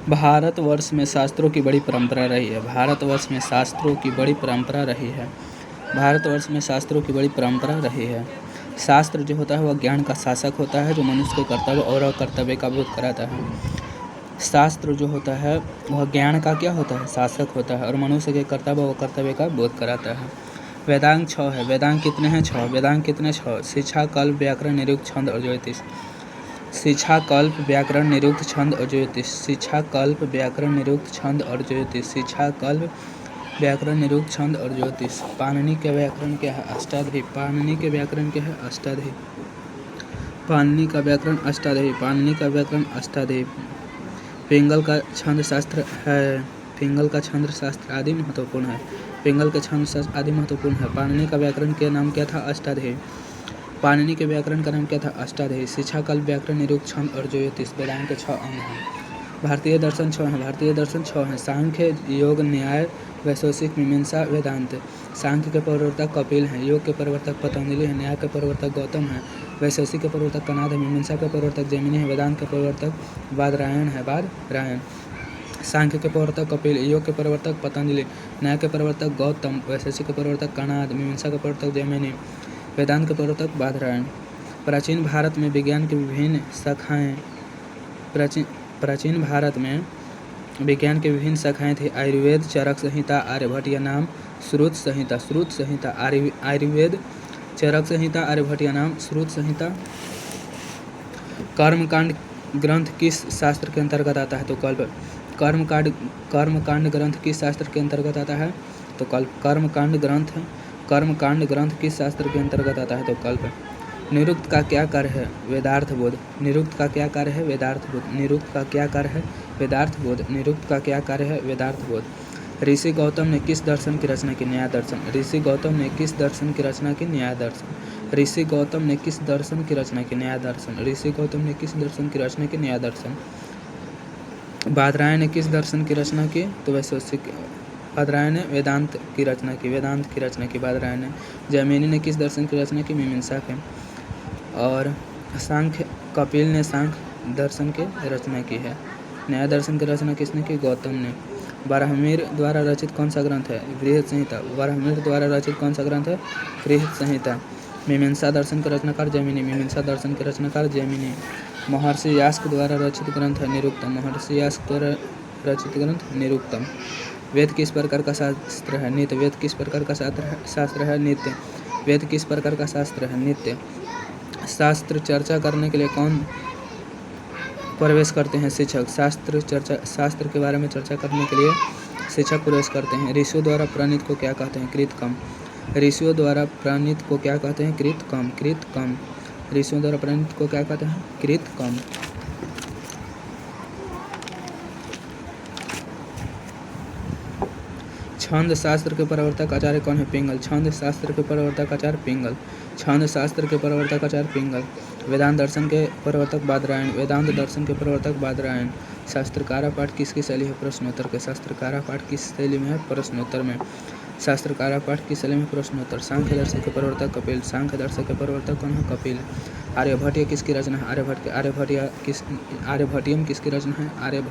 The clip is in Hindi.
भारतवर्ष में शास्त्रों की बड़ी परंपरा रही है। भारतवर्ष में शास्त्रों की बड़ी परंपरा रही है। भारतवर्ष में शास्त्रों की बड़ी परंपरा रही है। शास्त्र जो होता है वह ज्ञान का शासक होता है, जो मनुष्य को कर्तव्य और अकर्तव्य का बोध कराता है। शास्त्र जो होता है वह ज्ञान का क्या होता है, शासक होता है, और मनुष्य के कर्तव्य और अकर्तव्य का बोध कराता है। वेदांग 6 है। वेदांग कितने हैं? 6। वेदांग कितने? 6। शिक्षा, कल्प, व्याकरण, निरुक्त, छंद और ज्योतिष। शिक्षा, कल्प, व्याकरण, निरुक्त, छंद और ज्योतिष। शिक्षा, कल्प, व्याकरण, निरुक्त, छंद और ज्योतिष। शिक्षा, कल्प, व्याकरण, निरुक्त, छंद और ज्योतिष। पाणिनि के व्याकरण क्या है? अष्टाध्यायी। पाणिनि के व्याकरण क्या है? अष्टाध्यायी। पाणिनि का व्याकरण अष्टाध्यायी। पाणिनि का व्याकरण अष्टाध्यायी। पिंगल का छंद शास्त्र है। पिंगल का छंद शास्त्र आदि महत्वपूर्ण है। पिंगल का छंद शास्त्र आदि महत्वपूर्ण है। पाणिनि का व्याकरण के नाम क्या था? अष्टाध्यायी। पाणिनि के व्याकरण का नाम क्या था? अष्टाध्यायी। शिक्षा, कल्प, व्याकरण, निरुक्त, छंद और ज्योतिष। वेदांत के 6 अंग हैं। भारतीय दर्शन 6 हैं। भारतीय दर्शन 6 हैं। सांख्य, योग, न्याय, वैशेषिक, मीमांसा, वेदांत। सांख्य के प्रवर्तक कपिल हैं। योग के प्रवर्तक पतंजलि हैं। न्याय के प्रवर्तक गौतम हैं। वैशेषिक के प्रवर्तक कणाद है। मीमांसा के प्रवर्तक जैमिनि है। वेदांत के प्रवर्तक बादरायण है। बादरायण। सांख्य के प्रवर्तक कपिल, योग के प्रवर्तक पतंजलि, न्याय के प्रवर्तक गौतम, वैशेषिक के प्रवर्तक कणाद, मीमांसा के प्रवर्तक जैमिनि, वेदांत के प्रवर्तक बादरायण। प्राचीन भारत में विज्ञान की विभिन्न शाखाएं प्राचीन भारत में विज्ञान की विभिन्न शाखाएं थी। आयुर्वेद, चरक संहिता, आर्यभट्ट नाम, श्रुत संहिता। श्रुत संहिता। आयुर्वेद, चरक संहिता, आर्यभट्ट नाम, श्रुत संहिता। कर्मकांड ग्रंथ किस शास्त्र के अंतर्गत आता है? तो कल्प। कर्मकांड ग्रंथ किस शास्त्र के अंतर्गत आता है? तो कल्प। कर्मकांड ग्रंथ किस शास्त्र के अंतर्गत आता है? तो कल्प। निरुक्त का क्या कार्य है? वेदार्थ बोध। निरुक्त का क्या कार्य है? वेदार्थ बोध। निरुक्त का क्या कार्य है? वेदार्थ बोध। निरुक्त का क्या कार्य है? वेदार्थ बोध। ऋषि गौतम ने किस दर्शन की रचना की? न्याय दर्शन। ऋषि गौतम ने किस दर्शन की रचना की? न्याय दर्शन। ऋषि गौतम ने किस दर्शन की रचना की? न्याय दर्शन। ऋषि गौतम ने किस दर्शन की रचना की? न्याय दर्शन। बादरायण ने किस दर्शन की रचना की? तो वैशेषिक। बादरायण ने वेदांत की रचना की। वेदांत की रचना की बादरायण ने। जैमिनि ने किस दर्शन की रचना की? मीमांसा के। और सांख्य, कपिल ने सांख्य दर्शन की रचना की है। न्याय दर्शन की रचना किसने की? गौतम ने। बराहमिर द्वारा रचित कौन सा ग्रंथ है? बृहद संहिता। बराहमिर द्वारा रचित कौन सा ग्रंथ है? बृहद संहिता। मीमांसा दर्शन के रचनाकार जैमिनि। मीमांसा दर्शन के रचनाकार जैमिनि। महर्षि यास्क द्वारा रचित ग्रंथ है निरुक्तम। महर्षि यास्क द्वारा रचित ग्रंथ निरुक्तम। वेद किस प्रकार का शास्त्र है? नित्य। वेद किस प्रकार का शास्त्र है? नित्य। वेद किस प्रकार का शास्त्र है? नित्य। शास्त्र चर्चा करने के लिए कौन प्रवेश करते हैं? शिक्षक। शास्त्र के बारे में चर्चा करने के लिए शिक्षक प्रवेश करते हैं। ऋषियों द्वारा प्रणीत को क्या कहते हैं? कृतकम। ऋषियों द्वारा प्रणीत को क्या कहते हैं? कृतकम। कृतकम। ऋषियों द्वारा प्रणीत को क्या कहते हैं? कृतकम। छंद शास्त्र के प्रवर्तक आचार्य कौन है? पिंगल। छंद शास्त्र के प्रवर्तक आचार्य पिंगल। छंद शास्त्र के प्रवर्तक आचार्य पिंगल। वेदांत दर्शन के प्रवर्तक बादरायण। वेदांत दर्शन के प्रवर्तक बादरायण। शास्त्रकारा पाठ किसकी शैली है? प्रश्नोत्तर के। शास्त्रकारा पाठ किस शैली में है? प्रश्नोत्तर में। शास्त्रकारा पाठ किस शैली में? प्रश्नोत्तर। सांख्य दर्शन के प्रवर्तक कपिल। सांख्य दर्शन के प्रवर्तक कौन है? कपिल। आर्यभट्ट किसकी रचना है? आर्यभट्टियम किसकी रचना है? आर्यभट्ट